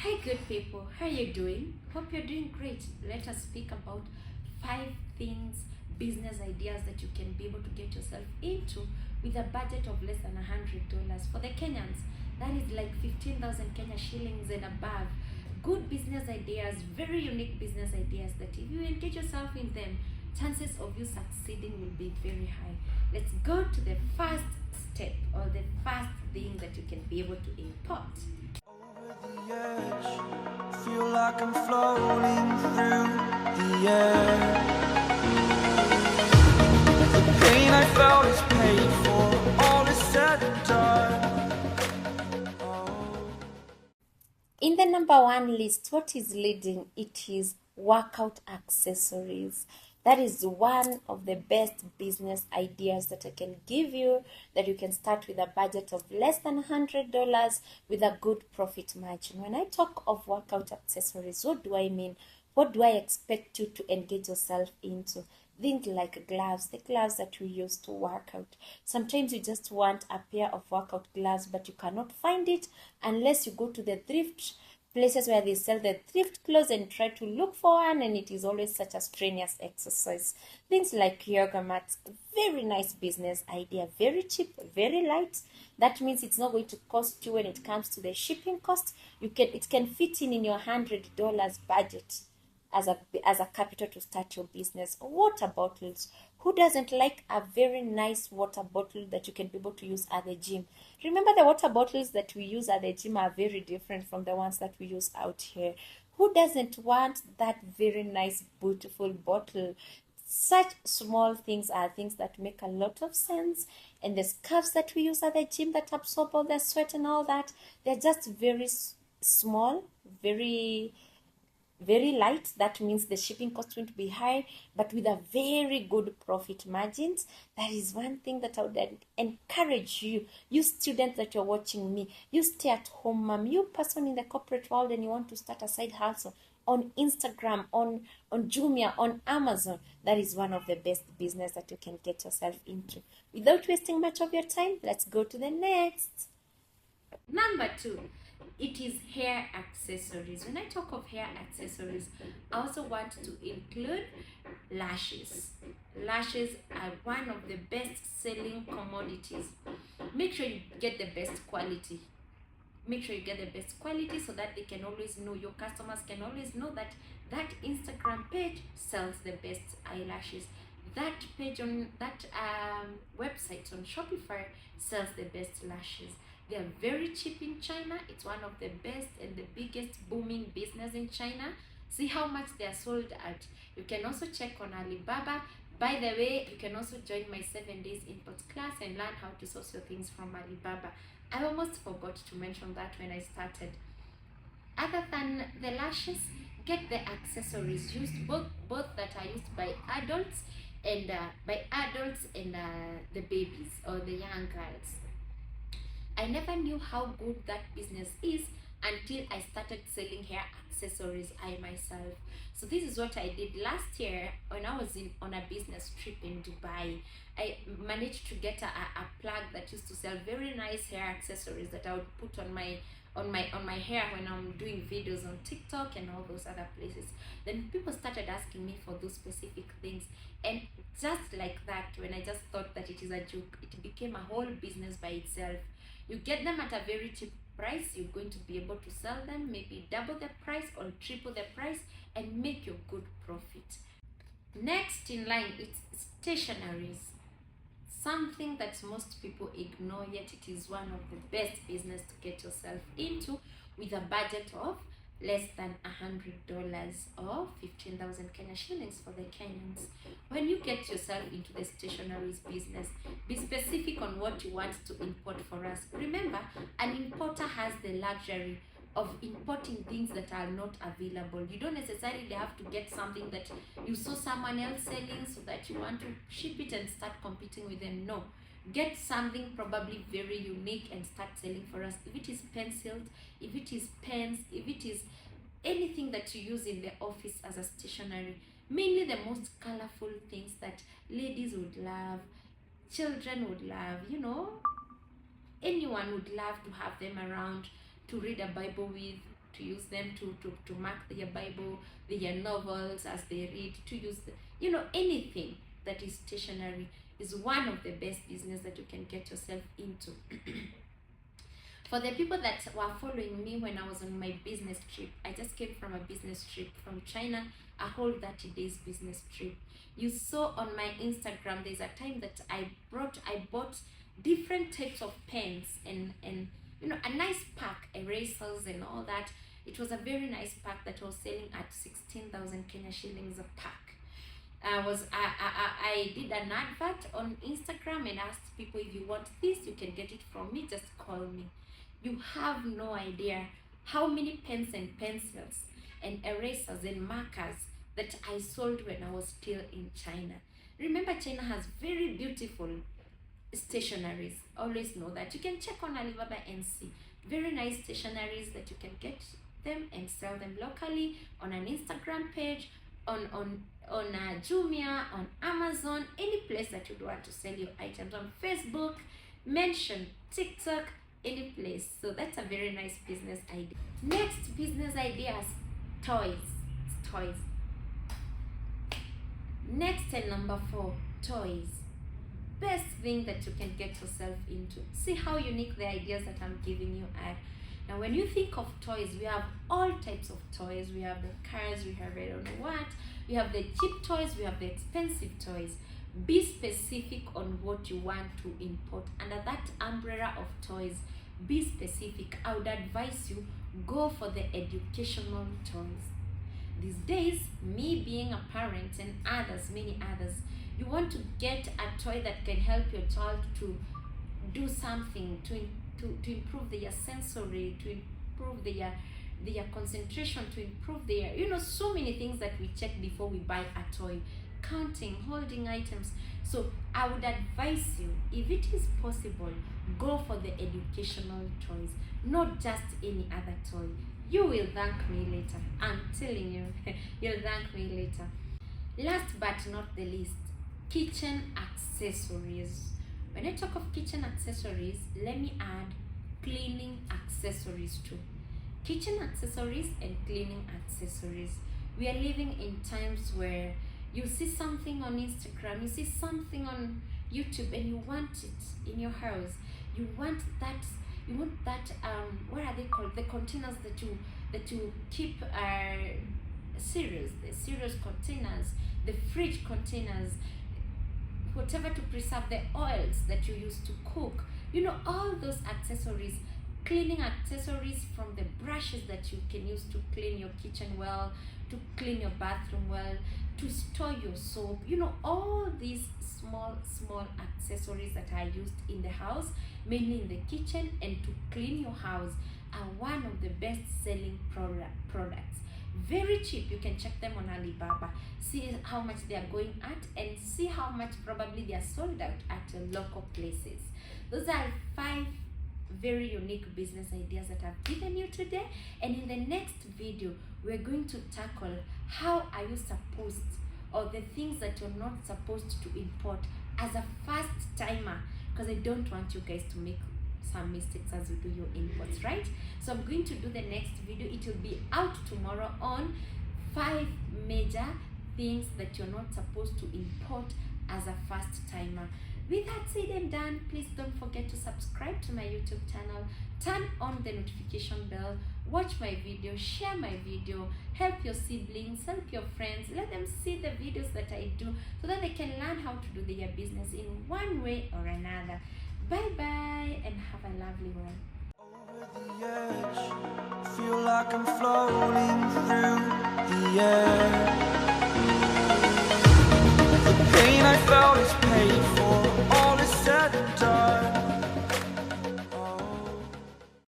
Hi, good people. How are you doing? Hope you're doing great. Let us speak about 5 things, business ideas that you can be able to get yourself into with a budget of less than $100 for the Kenyans. That is like 15,000 Kenya shillings and above. Good business ideas, very unique business ideas that if you engage yourself in them, chances of you succeeding will be very high. Let's go to the first step or the first thing that you can be able to import. Over the edge, feel like I'm floating through the air. The pain I felt is paid for, all is said and done. Oh. In the number one list, what is leading? It is workout accessories. That is one of the best business ideas that I can give you, that you can start with a budget of less than $100 with a good profit margin. When I talk of workout accessories, what do I mean? What do I expect you to engage yourself into? Things like gloves, the gloves that we use to work out. Sometimes you just want a pair of workout gloves, but you cannot find it unless you go to the thrift places where they sell the thrift clothes and try to look for one, and it is always such a strenuous exercise. Things like yoga mats, very nice business idea, very cheap, very light. That means it's not going to cost you when it comes to the shipping cost. It can fit in your $100 budget as a capital to start your business. Water bottles. Who doesn't like a very nice water bottle that you can be able to use at the gym? Remember, the water bottles that we use at the gym are very different from the ones that we use out here. Who doesn't want that very nice, beautiful bottle? Such small things are things that make a lot of sense. And the scarves that we use at the gym that absorb all the sweat and all that, they're just very small, very light. That means the shipping cost won't be high, but with a very good profit margins. That is one thing that I would encourage you students that you're watching me, you stay at home mom, you person in the corporate world and you want to start a side hustle on Instagram, on Jumia, on Amazon. That is one of the best business that you can get yourself into. Without wasting much of your time, let's go to the next. Number 2, it is hair accessories. When I talk of hair accessories, I also want to include lashes. Lashes are one of the best selling commodities. Make sure you get the best quality. Make sure you get the best quality so that they can always know, your customers can always know that that Instagram page sells the best eyelashes. That page on that website on Shopify sells the best lashes. They are very cheap in China. It's one of the best and the biggest booming business in China. See how much they are sold at. You can also check on Alibaba. By the way, you can also join my 7 days import class and learn how to source your things from Alibaba. I almost forgot to mention that when I started. Other than the lashes, get the accessories used, both that are used by adults and the babies or the young girls. I never knew how good that business is until I started selling hair accessories I myself. So this is what I did last year when I was on a business trip in Dubai. I managed to get a plug that used to sell very nice hair accessories that I would put on my hair when I'm doing videos on TikTok and all those other places. Then people started asking me for those specific things, and just like that, when I just thought that it is a joke, it became a whole business by itself. You get them at a very cheap price, you're going to be able to sell them maybe double the price or triple the price and make your good profit. Next in line, it's stationaries. Something that most people ignore, yet it is one of the best business to get yourself into with a budget of less than $100 or 15,000 Kenya shillings for the Kenyans. When you get yourself into the stationaries business, be specific on what you want to import for us. Remember, an importer has the luxury of importing things that are not available. You don't necessarily have to get something that you saw someone else selling so that you want to ship it and start competing with them. No, get something probably very unique and start selling for us. If it is pencils, if it is pens, if it is anything that you use in the office as a stationery, mainly the most colorful things that ladies would love, children would love, anyone would love to have them around, to read a Bible with, to use them to mark their Bible, their novels as they read, to use anything that is stationery is one of the best business that you can get yourself into. For the people that were following me when I was on my business trip, I just came from a business trip from China, a whole 30 days business trip. You saw on my Instagram, there's a time that I bought different types of pens and a nice pack, erasers and all that. It was a very nice pack that was selling at 16,000 Kenya shillings a pack. I did an advert on Instagram and asked people, if you want this, you can get it from me, just call me. You have no idea how many pens and pencils and erasers and markers that I sold when I was still in China. Remember, China has very beautiful stationaries. Always know that. You can check on Alibaba and see very nice stationaries that you can get them and sell them locally on an Instagram page, on Jumia, on Amazon, any place that you want to sell your items, on Facebook, mention TikTok, any place. So that's a very nice business idea. Next business idea is toys. Next, and number 4, toys. Best thing that you can get yourself into. See how unique the ideas that I'm giving you are. Now when you think of toys, we have all types of toys. We have the cars, we have I don't know what, we have the cheap toys, we have the expensive toys. Be specific on what you want to import. Under that umbrella of toys, be specific. I would advise you, go for the educational toys. These days, me being a parent and many others, you want to get a toy that can help your child to do something, to improve their sensory, to improve their concentration, to improve their, so many things that we check before we buy a toy. Counting, holding items. So I would advise you, if it is possible, go for the educational toys, not just any other toy. You will thank me later. I'm telling you, you'll thank me later. Last but not the least, kitchen accessories. When I talk of kitchen accessories, let me add cleaning accessories too. Kitchen accessories and cleaning accessories. We are living in times where you see something on Instagram, you see something on YouTube, and you want it in your house. You want that what are they called? The containers that you keep cereals, the cereals containers, the fridge containers, whatever to preserve the oils that you use to cook. All those accessories, cleaning accessories, from the brushes that you can use to clean your kitchen well, to clean your bathroom well, to store your soap. All these small accessories that are used in the house, mainly in the kitchen, and to clean your house, are one of the best selling products. Very cheap. You can check them on Alibaba, see how much they are going at, and see how much probably they are sold out at local places. Those are 5 very unique business ideas that I've given you today, and in the next video we're going to tackle how are you supposed, or the things that you're not supposed to import as a first timer, because I don't want you guys to make some mistakes as you do your imports, right? So I'm going to do the next video. It will be out tomorrow on 5 major things that you're not supposed to import as a first timer. With that said and done, please don't forget to subscribe to my YouTube channel, turn on the notification bell, watch my video, share my video, help your siblings, help your friends, let them see the videos that I do so that they can learn how to do their business in one way or another. Bye bye and have a lovely one. Over the edge, feel like I'm floating through the air.